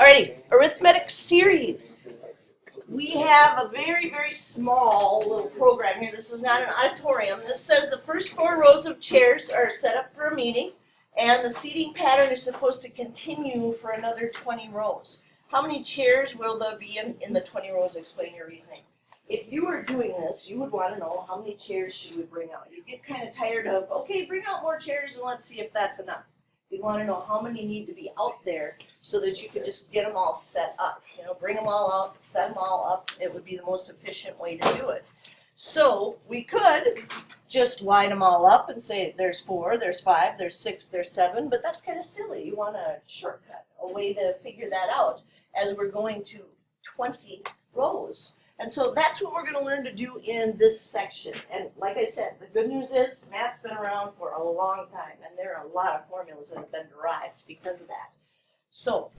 Alrighty, arithmetic series. We have a very, very small little program here. This is not an auditorium. This says the first 4 rows of chairs are set up for a meeting, and the seating pattern is supposed to continue for another 20 rows. How many chairs will there be in the 20 rows? Explain your reasoning. If you were doing this, you would want to know how many chairs should we bring out. You get kind of tired of, okay, bring out more chairs and let's see if that's enough. You want to know how many need to be out there so that you can just get them all set up. You know, bring them all out, set them all up. It would be the most efficient way to do it. So we could just line them all up and say there's 4, there's 5, there's 6, there's 7, but that's kind of silly. You want a shortcut, a way to figure that out as we're going to 20 rows. And so that's what we're going to learn to do in this section. And like I said, the good news is math's been around for a long time, and there are a lot of formulas that have been derived because of that. So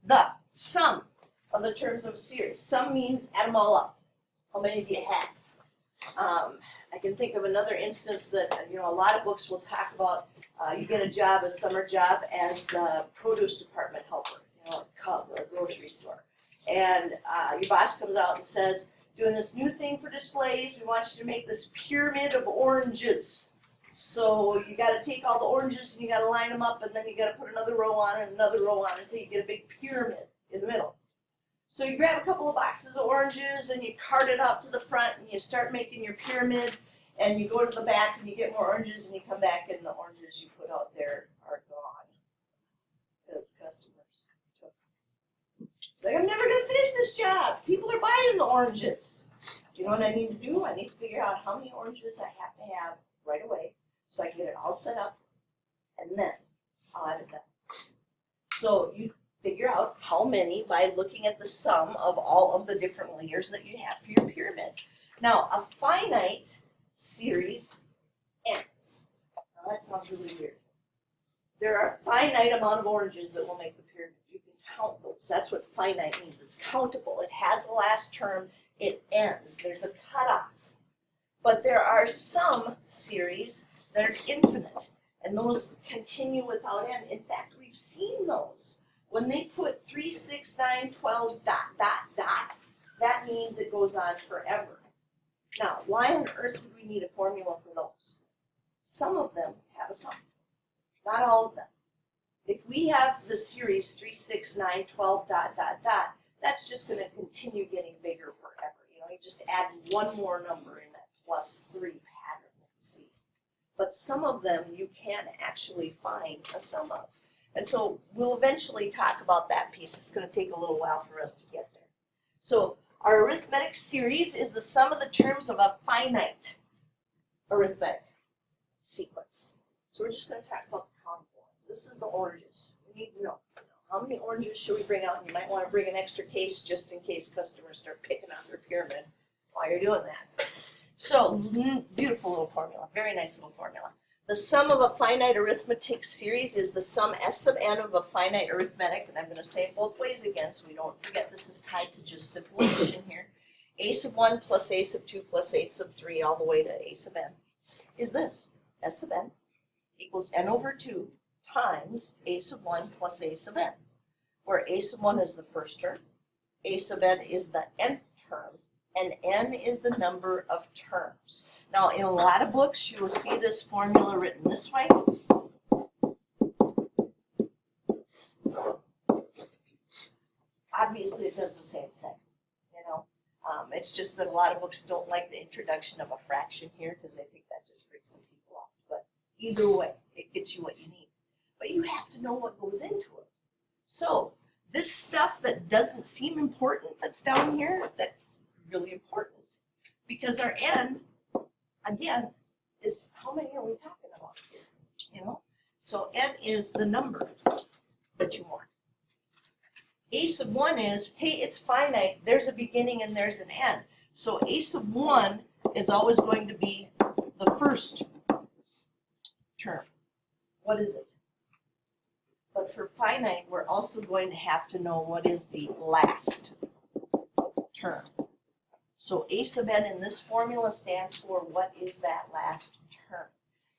the sum of the terms of a series. Sum means add them all up. How many do you have? I can think of another instance that, you know, a lot of books will talk about. You get a job, a summer job, as the produce department helper, you know, a Cub or a grocery store. And your boss comes out and says, doing this new thing for displays, we want you to make this pyramid of oranges. So you got to take all the oranges and you got to line them up, and then you got to put another row on and another row on until you get a big pyramid in the middle. So you grab a couple of boxes of oranges and you cart it out to the front and you start making your pyramid, and you go to the back and you get more oranges and you come back and the oranges you put out there are gone because customers took. Like, I'm never going to finish this job. People are buying the oranges. Do you know what I need to do? I need to figure out how many oranges I have to have right away so I can get it all set up, and then I'll have it done. So you figure out how many by looking at the sum of all of the different layers that you have for your pyramid. Now, a finite series ends. Now, that sounds really weird. There are a finite amount of oranges that will make the pyramid. You can count those. That's what finite means. It's countable. It has a last term. It ends. There's a cutoff. But there are some series that are infinite, and those continue without end. In fact, we've seen those. When they put 3, 6, 9, 12, ... that means it goes on forever. Now, why on earth would we need a formula for those? Some of them have a sum. Not all of them. If we have the series 3, 6, 9, 12, ... that's just going to continue getting bigger forever. You know, you just add one more number in that +3 pattern that you see. But some of them you can actually find a sum of. And so we'll eventually talk about that piece. It's going to take a little while for us to get there. So our arithmetic series is the sum of the terms of a finite arithmetic sequence. So we're just going to talk about the countable ones. This is the oranges. We need to know how many oranges should we bring out. And you might want to bring an extra case just in case customers start picking out their pyramid while you're doing that. So beautiful little formula. Very nice little formula. The sum of a finite arithmetic series is the sum S sub n of a finite arithmetic, and I'm going to say it both ways again so we don't forget this is tied to just simple addition here. A sub 1 plus A sub 2 plus A sub 3 all the way to A sub n is this. S sub n equals n over 2 times A sub 1 plus A sub n, where A sub 1 is the first term, A sub n is the nth term, and n is the number of terms. Now, in a lot of books, you will see this formula written this way. Obviously, it does the same thing, you know. It's just that a lot of books don't like the introduction of a fraction here because they think that just freaks some people out. But either way, it gets you what you need. But you have to know what goes into it. So, this stuff that doesn't seem important that's down here, that's really important, because our n, again, is how many are we talking about here, you know? So n is the number that you want. A sub 1 is, hey, it's finite, there's a beginning and there's an end. So A sub 1 is always going to be the first term. What is it? But for finite, we're also going to have to know what is the last term. So A sub n in this formula stands for what is that last term.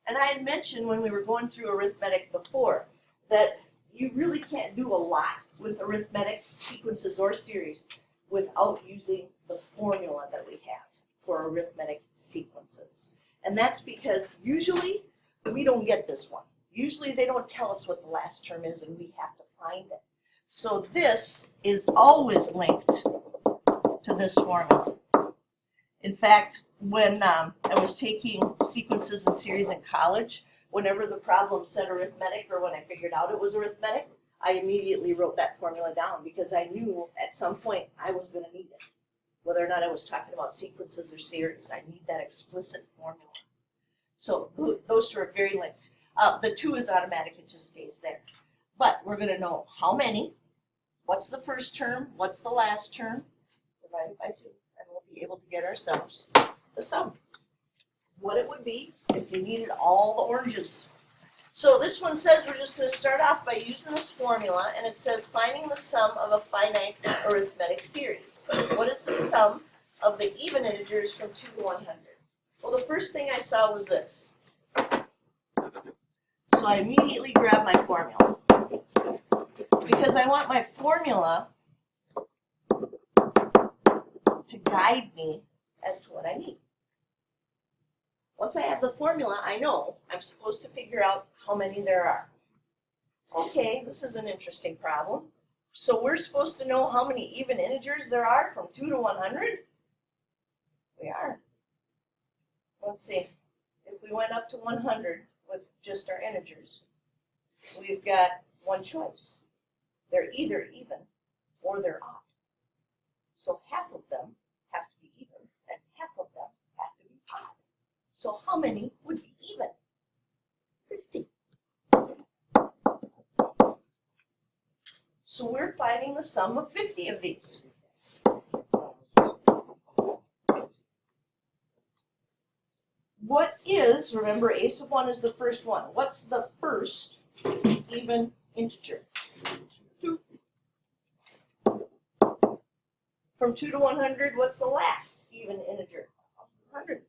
And I had mentioned when we were going through arithmetic before that you really can't do a lot with arithmetic sequences or series without using the formula that we have for arithmetic sequences. And that's because usually we don't get this one. Usually they don't tell us what the last term is and we have to find it. So this is always linked to this formula. In fact, when I was taking sequences and series in college, whenever the problem said arithmetic or when I figured out it was arithmetic, I immediately wrote that formula down because I knew at some point I was going to need it. Whether or not I was talking about sequences or series, I need that explicit formula. So those two are very linked. The 2 is automatic, it just stays there. But we're going to know how many, what's the first term, what's the last term, divided by 2. And we'll be able to get ourselves the sum. What it would be if we needed all the oranges. So this one says we're just going to start off by using this formula, and it says finding the sum of a finite arithmetic series. What is the sum of the even integers from 2 to 100? Well, the first thing I saw was this. So I immediately grabbed my formula because I want my formula to guide me as to what I need. Once I have the formula, I know I'm supposed to figure out how many there are. Okay, this is an interesting problem. So we're supposed to know how many even integers there are from 2 to 100? We are. Let's see. If we went up to 100 with just our integers, we've got one choice. They're either even or they're odd. So half of them have to be even and half of them have to be odd. So how many would be even? 50. So we're finding the sum of 50 of these. What is, remember a sub 1 is the first one. What's the first even integer? 2. From 2 to 100, what's the last even integer? 100.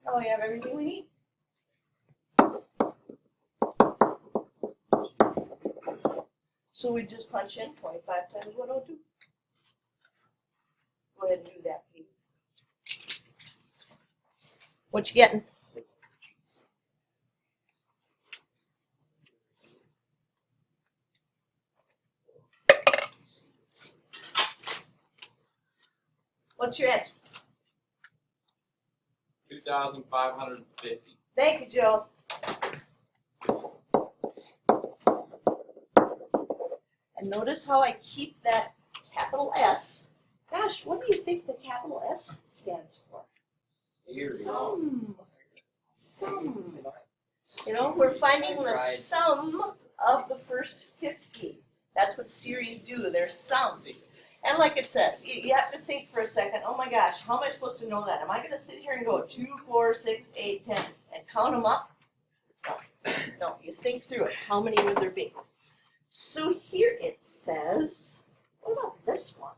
Oh, we have everything we need. So we just punch in 25 times 102. Go ahead and do that, please. What you getting? What's your answer? 2,550. Thank you, Joe. And notice how I keep that capital S. Gosh, what do you think the capital S stands for? Sum. Sum. You know, we're finding the sum of the first 50. That's what series do. They're sums. And like it says, you have to think for a second, oh my gosh, how am I supposed to know that? Am I going to sit here and go 2, 4, 6, 8, 10 and count them up? No. No, you think through it. How many would there be? So here it says, what about this one?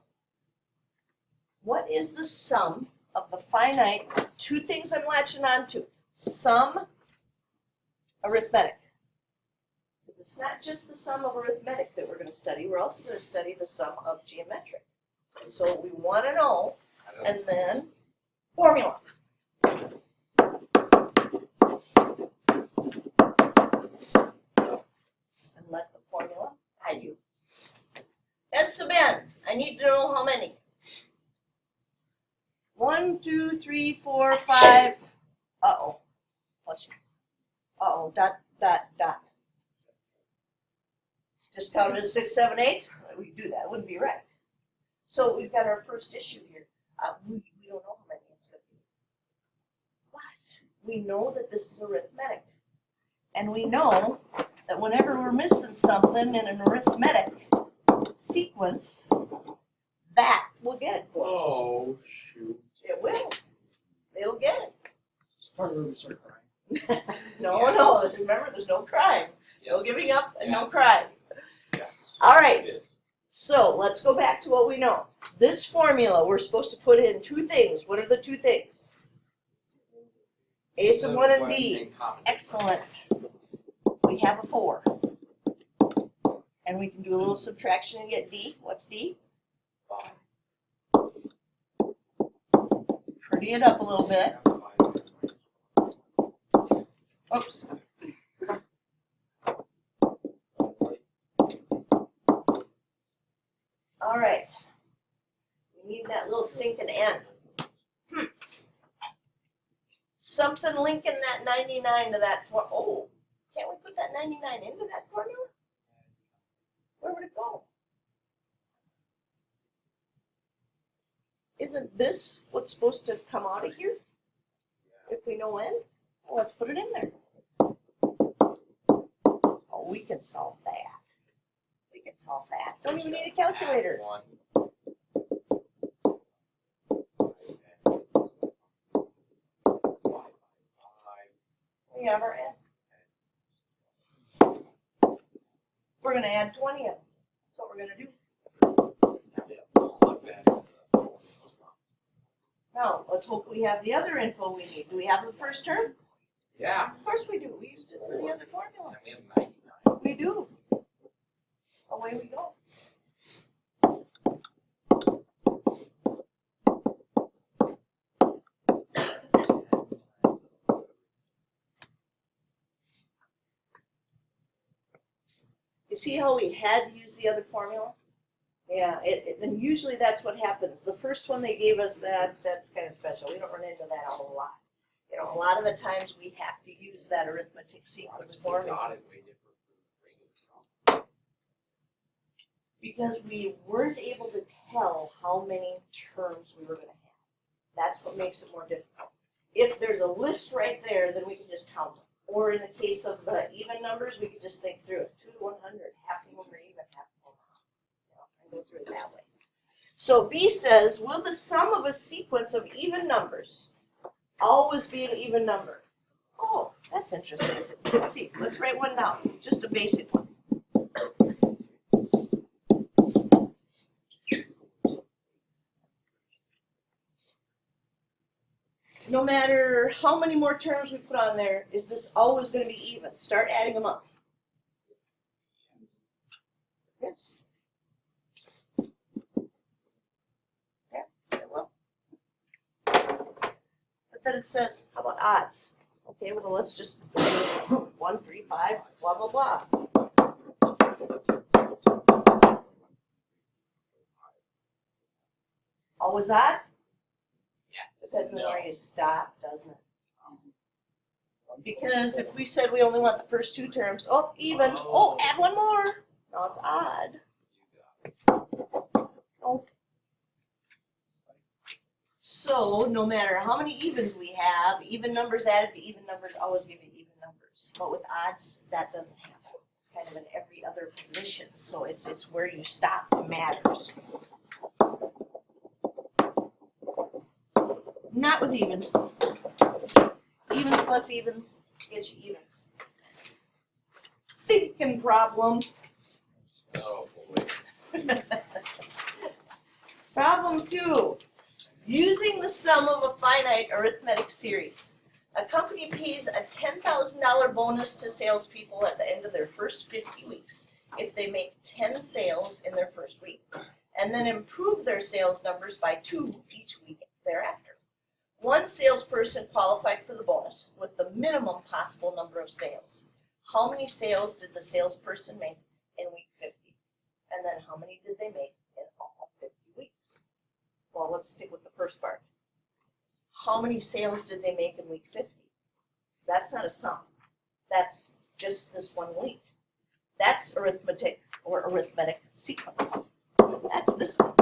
What is the sum of the finite, 2 things I'm latching on to? Sum, arithmetic. Because it's not just the sum of arithmetic that we're going to study. We're also going to study the sum of geometric. So we want to know, and then formula. And let the formula guide you. S sub n, I need to know how many. 1, 2, 3, 4, 5. Uh-oh. Plus you. Uh-oh, dot, dot, dot. Just counted as 6, 7, 8. We do that. It wouldn't be right. So we've got our first issue here. We don't know how many it's going to be. But we know that this is arithmetic. And we know that whenever we're missing something in an arithmetic sequence, that will get it for us. Oh, shoot. It will. It'll get it. It's part of where we start crying. No, Yes. no. Remember, there's no crime. No Yes. giving up and no Yes. crying. Yes. All right. It is. So let's go back to what we know. This formula, we're supposed to put in 2 things. What are the 2 things? A sub 1 and B. In common. Excellent. We have a 4. And we can do a little subtraction and get D. What's D? 5. Pretty it up a little bit. 5. Oops. All right. We need that little stinking N. Something linking that 99 to that for. Oh, can't we put that 99 into that formula? Where would it go? Isn't this what's supposed to come out of here? If we know N? Well, let's put it in there. Oh, we can solve that. We can solve that. Don't even need a calculator. 1. We have our N. We're going to add 20 in. That's what we're going to do. Now, let's hope we have the other info we need. Do we have the first term? Yeah. Of course we do. We used it for the other formula. And we have 99. We do. Away we go. You see how we had to use the other formula? Yeah, and usually that's what happens. The first one they gave us, that's kind of special. We don't run into that a whole lot. You know, a lot of the times we have to use that arithmetic sequence formula Got it way different from the because we weren't able to tell how many terms we were going to have. That's what makes it more difficult. If there's a list right there, then we can just count them. Or in the case of the even numbers, we could just think through it. 2 to 100, half of them are even, half of them are not. You know, and go through it that way. So B says, will the sum of a sequence of even numbers always be an even number? Oh, that's interesting. Let's see. Let's write one down. Just a basic one. No matter how many more terms we put on there, is this always going to be even? Start adding them up. Yes. Yeah, it will. But then it says, how about odds? Okay, well, let's just 1, 3, 5, blah, blah, blah. Always odd? Depends on where you stop, doesn't it? Because if we said we only want the first 2 terms, oh, even, oh, add one more. Now it's odd. Oh. So no matter how many evens we have, even numbers added to even numbers always give you even numbers. But with odds, that doesn't happen. It's kind of in every other position. So it's where you stop that matters. Not with evens. Evens plus evens gets you evens. Thinking problem. Oh, boy. Problem 2. Using the sum of a finite arithmetic series. A company pays a $10,000 bonus to salespeople at the end of their first 50 weeks if they make 10 sales in their first week, and then improve their sales numbers by 2 each week thereafter. One salesperson qualified for the bonus with the minimum possible number of sales. How many sales did the salesperson make in week 50? And then how many did they make in all 50 weeks? Well, let's stick with the first part. How many sales did they make in week 50? That's not a sum. That's just this 1 week. That's arithmetic or arithmetic sequence. That's this one.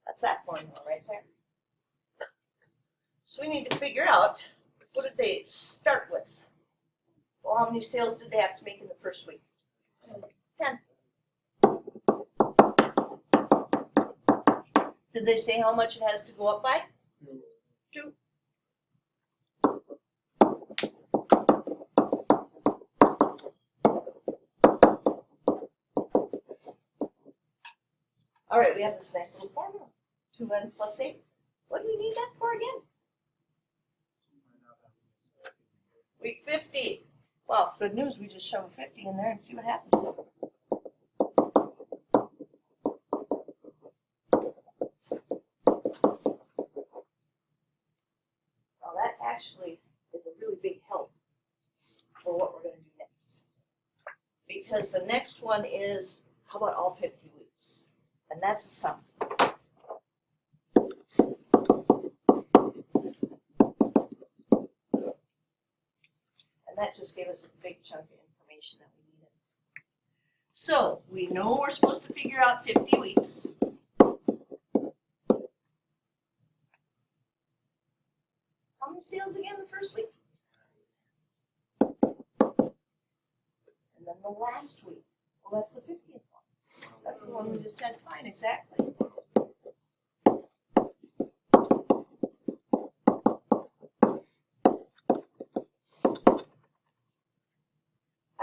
That's that formula right there. So we need to figure out, what did they start with? Well, how many sales did they have to make in the first week? 10. Did they say how much it has to go up by? 2. All right, we have this nice little formula. 2n plus 8. What do we need that for again? Week 50. Well, good news, we just shove a 50 in there and see what happens. Well, that actually is a really big help for what we're going to do next. Because the next one is, how about all 50 weeks? And that's a sum. And that just gave us a big chunk of information that we needed. So we know we're supposed to figure out 50 weeks. How many sales again the first week? And then the last week. Well, that's the 50th one. That's the one we just had to find exactly.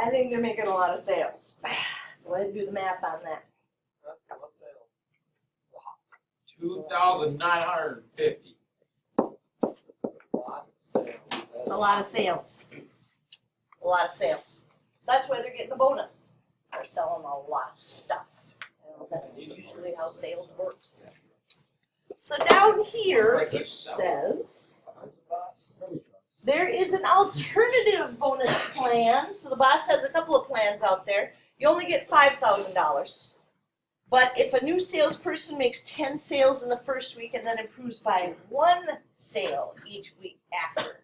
I think they're making a lot of sales. Go ahead and do the math on that. What sales? 2,950. Lots of sales. It's a lot of sales. A lot of sales. So that's why they're getting a bonus. They're selling a lot of stuff. You know, that's usually how sales works. So down here it says there is an alternative bonus plan. So the boss has a couple of plans out there. You only get $5,000. But if a new salesperson makes 10 sales in the first week and then improves by 1 sale each week after,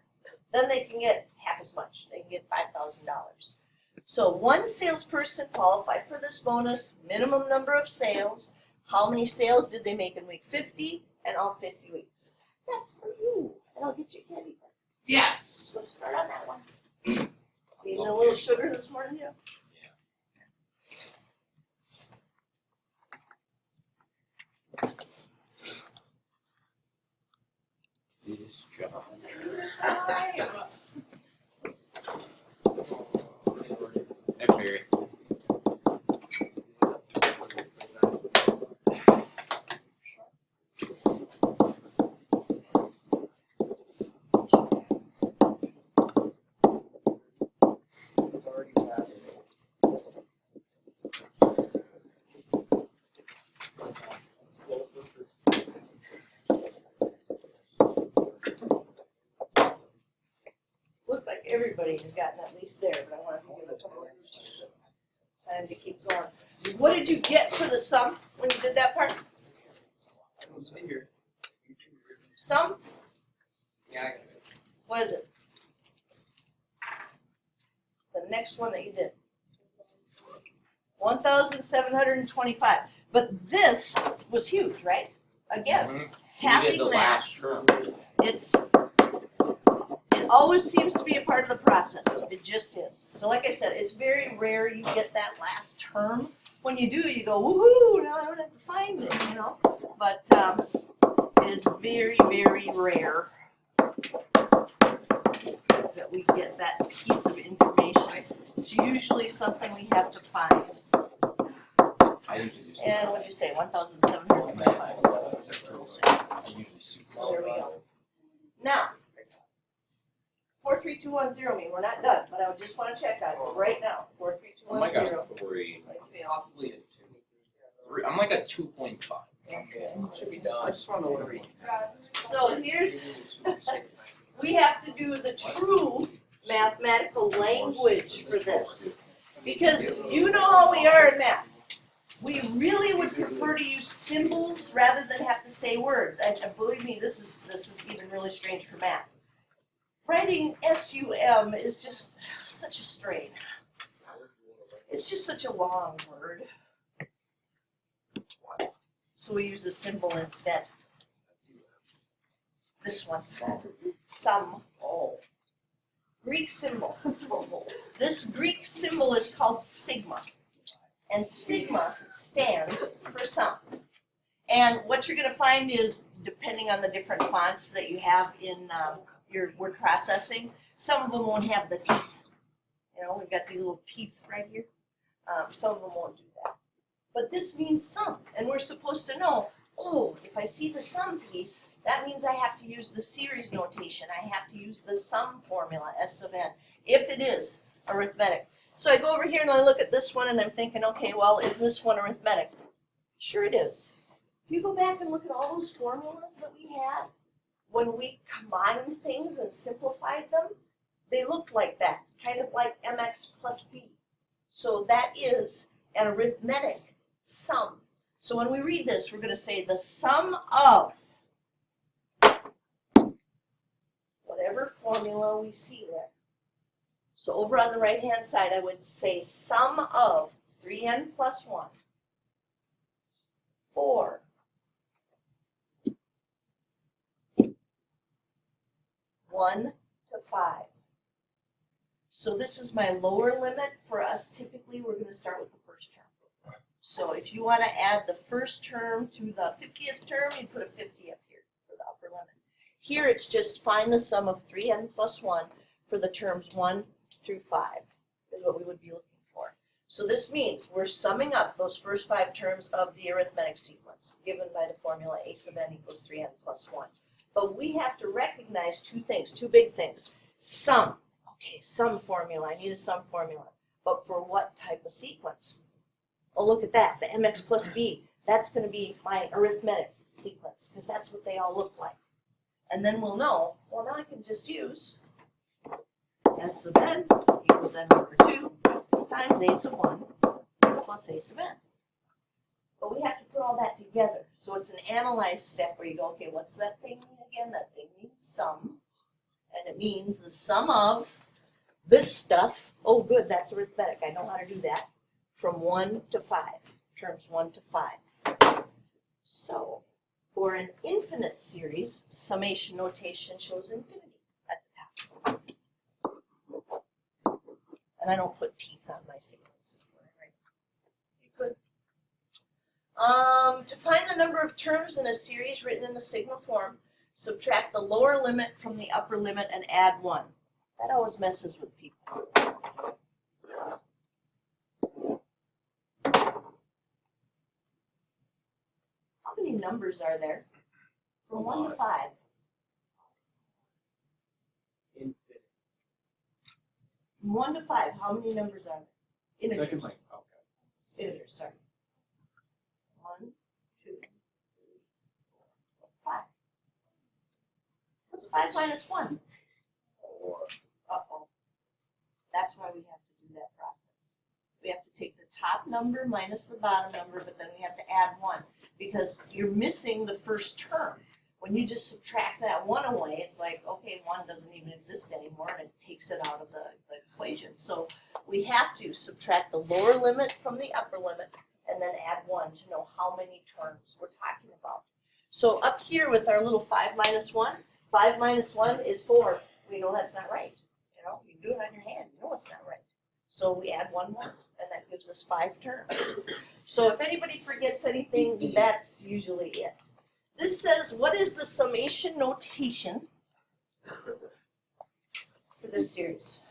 then they can get half as much. They can get $5,000. So one salesperson qualified for this bonus, minimum number of sales. How many sales did they make in week 50 and all 50 weeks? That's for you. And I'll get you candy. Yes. So start on that one. Eating a little sugar this morning, Joe? This job. Hey, Barry. Looked like everybody has gotten at least there, but I want to give a couple of time to keep going. What did you get for the sum when you did that part? Sum? Yeah. What is it? The next one that you did. 1,725. But this was huge, right? Again, You did having the that, last term. it always seems to be a part of the process. It just is. So like I said, it's very rare you get that last term. When you do, you go, woohoo, now I don't have to find it, you know. But it is very, very rare that we get that piece of information. It's usually something we have to find. I usually just And what'd you say, 1,725? I usually see. So there we go. Now, 43210 mean we're not done, but I just want to check on it right now. I'm like 43210. a 3. How you feel? Probably a 2. 3. I'm like a 2.5. Okay. Should be done. I just want to know what it So here's, we have to do the true mathematical language for this. Because you know how we are in math. We really would prefer to use symbols rather than have to say words. And believe me, this is even really strange for math. Writing SUM is just such a strain. It's just such a long word. So we use a symbol instead. This one. Sum. Oh. Greek symbol. This Greek symbol is called sigma. And sigma stands for sum. And what you're going to find is, depending on the different fonts that you have in your word processing, some of them won't have the teeth. You know, we've got these little teeth right here. Some of them won't do that. But this means sum, and we're supposed to know, oh, if I see the sum piece, that means I have to use the series notation. I have to use the sum formula, S sub n. If it is arithmetic. So I go over here and I look at this one and I'm thinking, okay, well, is this one arithmetic? Sure it is. If you go back and look at all those formulas that we had, when we combined things and simplified them, they looked like that, kind of like mx plus b. So that is an arithmetic sum. So when we read this, we're going to say the sum of whatever formula we see there. So over on the right-hand side, I would say sum of 3n plus 1, 4, 1 to 5. So this is my lower limit. For us, typically, we're going to start with the first term. So if you want to add the first term to the 50th term, you put a 50 up here for the upper limit. Here it's just find the sum of 3n plus 1 for the terms 1 through 5 is what we would be looking for. So this means we're summing up those first 5 terms of the arithmetic sequence given by the formula a sub n equals 3n plus 1. But we have to recognize two things, two big things. Sum. Okay, sum formula. I need a sum formula. But for what type of sequence? Oh, look at that, the mx plus b. That's going to be my arithmetic sequence because that's what they all look like. And then we'll know, well, now I can just use s sub n equals n over 2 times a sub 1 plus a sub n. But we have to put all that together. So it's an analyze step where you go, okay, what's that thing mean again? That thing means sum. And it means the sum of this stuff. Oh, good, that's arithmetic. I know how to do that. From 1 to 5, terms 1 to 5. So for an infinite series, summation notation shows infinity at the top. And I don't put teeth on my sequence. You could. To find the number of terms in a series written in the sigma form, subtract the lower limit from the upper limit and add 1. That always messes with people. How many numbers are there? From 1 to 5. Infinite. From 1 to 5, how many numbers are there? Integers. Second line. Okay. Integers, sorry. 1, 2, 3, 4, 5. What's 5 minus 1? 4. Uh-oh. That's why we have to do that process. We have to take the top number minus the bottom number, but then we have to add 1 because you're missing the first term. When you just subtract that 1 away, it's like, okay, 1 doesn't even exist anymore and it takes it out of the equation. So we have to subtract the lower limit from the upper limit and then add 1 to know how many terms we're talking about. So up here with our little 5 minus 1, 5 minus 1 is 4. We know that's not right. You know, you do it on your hand. You know it's not right. So we add 1 more, and that gives us 5 terms. So if anybody forgets anything, that's usually it. This says, what is the summation notation for this series?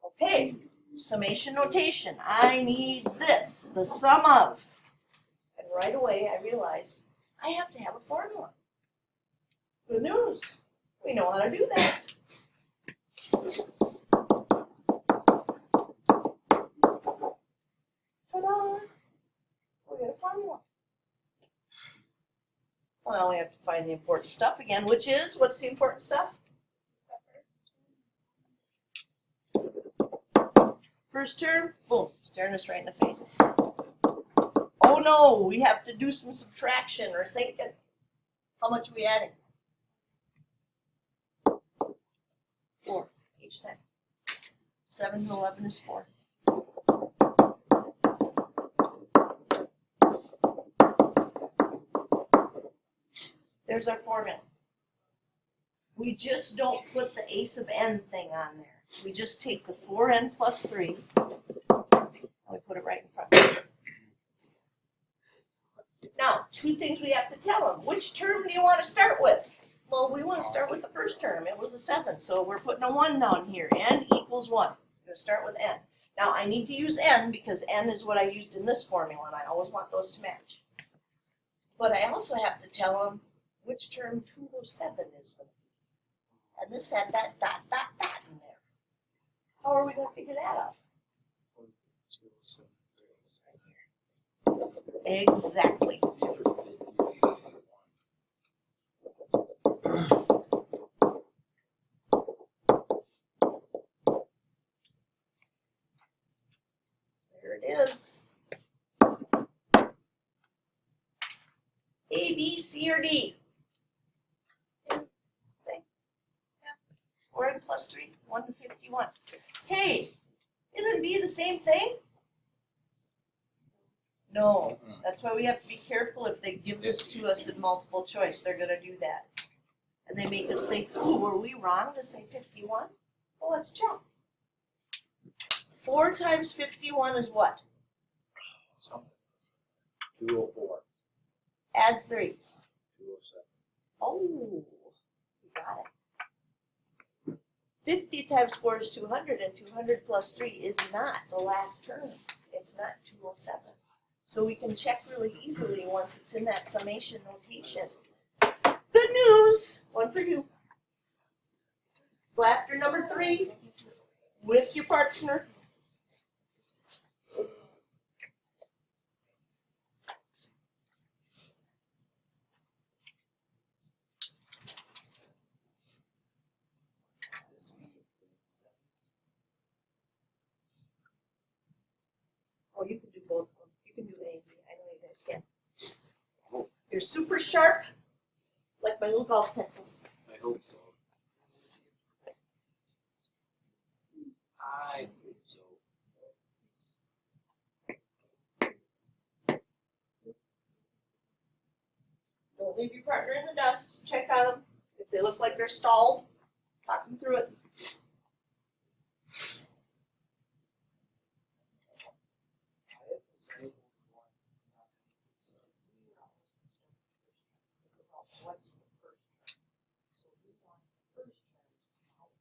Okay, summation notation. I need this, the sum of. And right away I realize I have to have a formula. Good news. We know how to do that. Ta-da! We got a formula. Well, we have to find the important stuff again, which is, what's the important stuff? First term, boom, staring us right in the face. Oh no, we have to do some subtraction or thinking. How much are we adding? 4 each time. 7 to 11 is 4. There's our formula. We just don't put the a sub n thing on there. We just take the 4n plus 3 and we put it right in front. Now, 2 things we have to tell them. Which term do you want to start with? Well, we want to start with the first term. It was a 7, so we're putting a 1 down here. N equals 1. We're going to start with n. Now, I need to use n because n is what I used in this formula, and I always want those to match. But I also have to tell them which term 207 is going to be. And this had that dot, dot, dot in there. How are we gonna figure that out? Exactly. It's either 50 or 51. There it is. A, B, C, or D? Same thing. Yeah. 4n plus 3, 1 to 51. Hey, isn't B the same thing? No, that's why we have to be careful if they give this to us in multiple choice, they're gonna do that. And they make us think, ooh, were we wrong to say 51? Well, let's check. 4 times 51 is what? Something. 204. Add 3. 207. Oh, you got it. 50 times 4 is 200, and 200 plus 3 is not the last term. It's not 207. So we can check really easily once it's in that summation notation. Good news! One for you. Go after number 3 with your partner. Oh, you can do both of them. You can do A and B. I know you guys can. You're super sharp, like my little golf pencils. I hope so. I hope so. Don't leave your partner in the dust. Check on them. If they look like they're stalled, talk them through it. What's the first term? So we want the first term out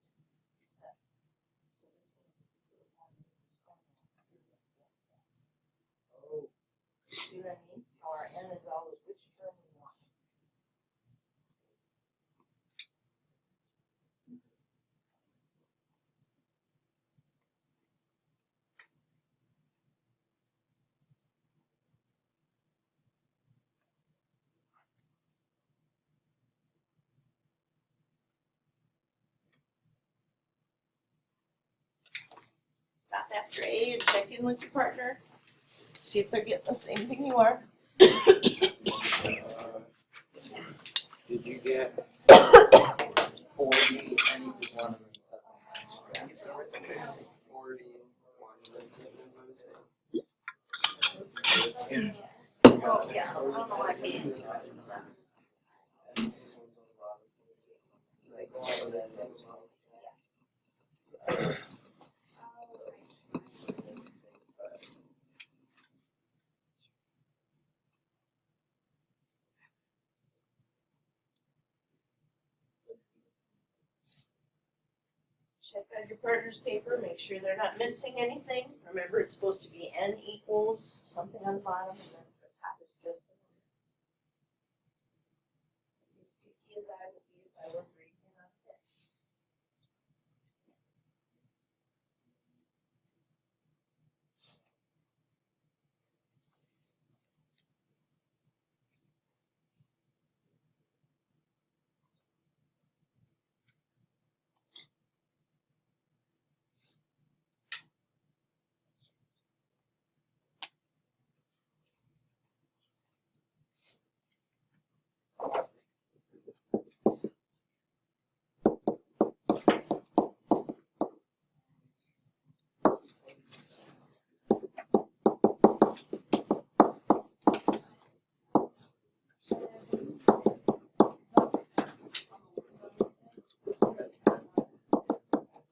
7. So this means if we put one in this corner, you're going to get 7. Oh. See what I mean? How our n is always which term we want. Stop after A and check in with your partner. See if they're getting the same thing you are. Did you get 40? I need this one. 40. Oh, yeah. I don't know why I paid it to Check out your partner's paper, make sure they're not missing anything. Remember, it's supposed to be n equals something on the bottom, and then the top is just a number. As picky as I would be if I were reading on this.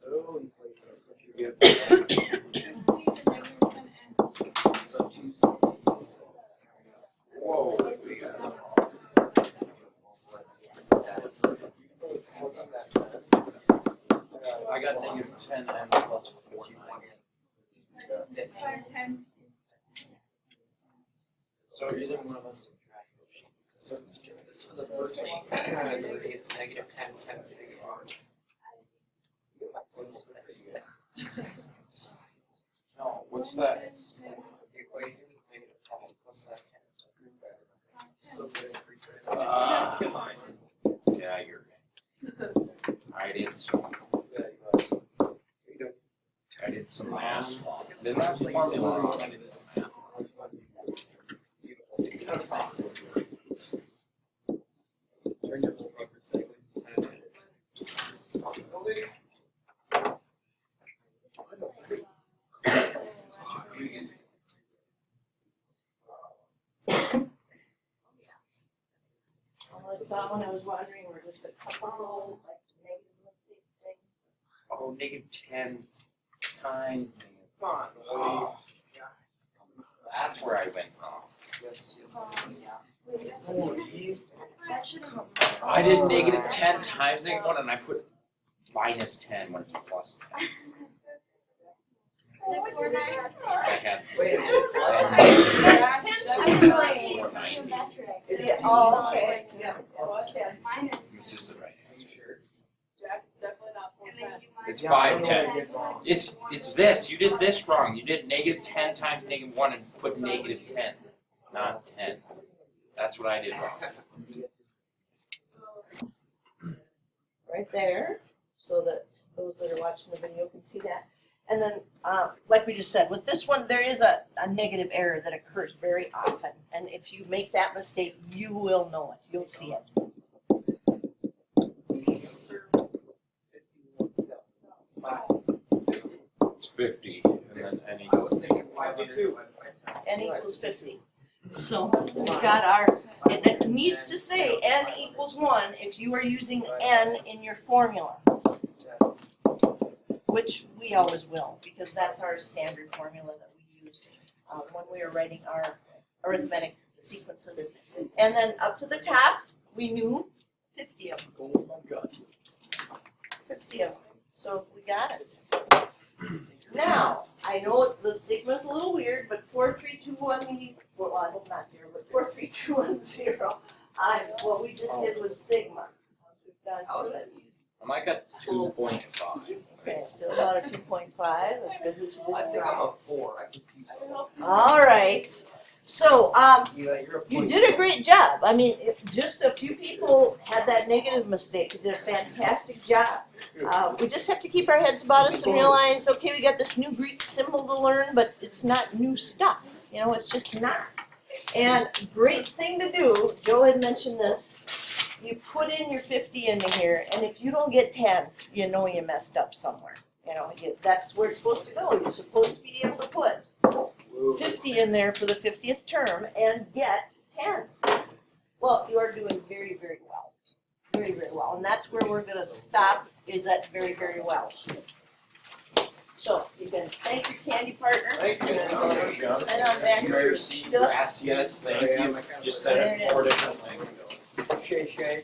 Oh, you played for you get. So 260. Whoa, we got. I got negative 10 and plus 4. 10. So either one of us. So this is the first one. It's negative 10, 10. No, what's that? Yeah, you're right. I did some math. Then that's the formula. I did some math. Turn your whole paper sideways to sign it. All I saw when I was wondering were just a couple like negative mistake things. Oh, -10 times. Come on. Oh, that's where I went wrong. Yes, yes. That should come. I did -10 times -1 and I put -10 when it's +10. I had. Wait, is it plus? Yeah, oh, okay, yeah. This is the right answer. Sure. Jack, it's definitely not 410. It's 510. It's this. You did this wrong. You did -10 times -1 and put -10, not 10. That's what I did wrong. Right there, so that those that are watching the video can see that. And then, like we just said, with this one, there is a negative error that occurs very often. And if you make that mistake, you will know it. You'll see it. It's 50, and then any. I was thinking 502. N equals 50. So we got our, and it needs to say N equals 1 if you are using N in your formula, which we always will, because that's our standard formula that we use when we are writing our arithmetic sequences. And then up to the top, we knew 50 of them. Oh my God. 50 of them. So we got it. Now, I know the sigma's a little weird, but 4, 3, 2, 1, well, I hope not 0, but 4, 3, 2, 1, 0. What we just did was sigma. Once we've gone through it. I got 2.5. Okay, so about a 2.5. That's good that you did I that think I'm right. a 4. I confuse so. All right. So, You're a you point. did a great job. I mean, just a few people had that negative mistake. You did a fantastic job. We just have to keep our heads about us and realize, okay, we got this new Greek symbol to learn, but it's not new stuff. You know, it's just not. And great thing to do, Joe had mentioned this, you put in your 50 into here, and if you don't get 10, you know you messed up somewhere. You know, that's where it's supposed to go. You're supposed to be able to put 50 in there for the 50th term and get 10. Well, you are doing very, very well. Very, very well. And that's where we're going to stop, is at very, very well. So you can thank your candy partner. Thank you. And on back to your stuff. Gracias, thank you. Just said it 4 different things. Shay Shay.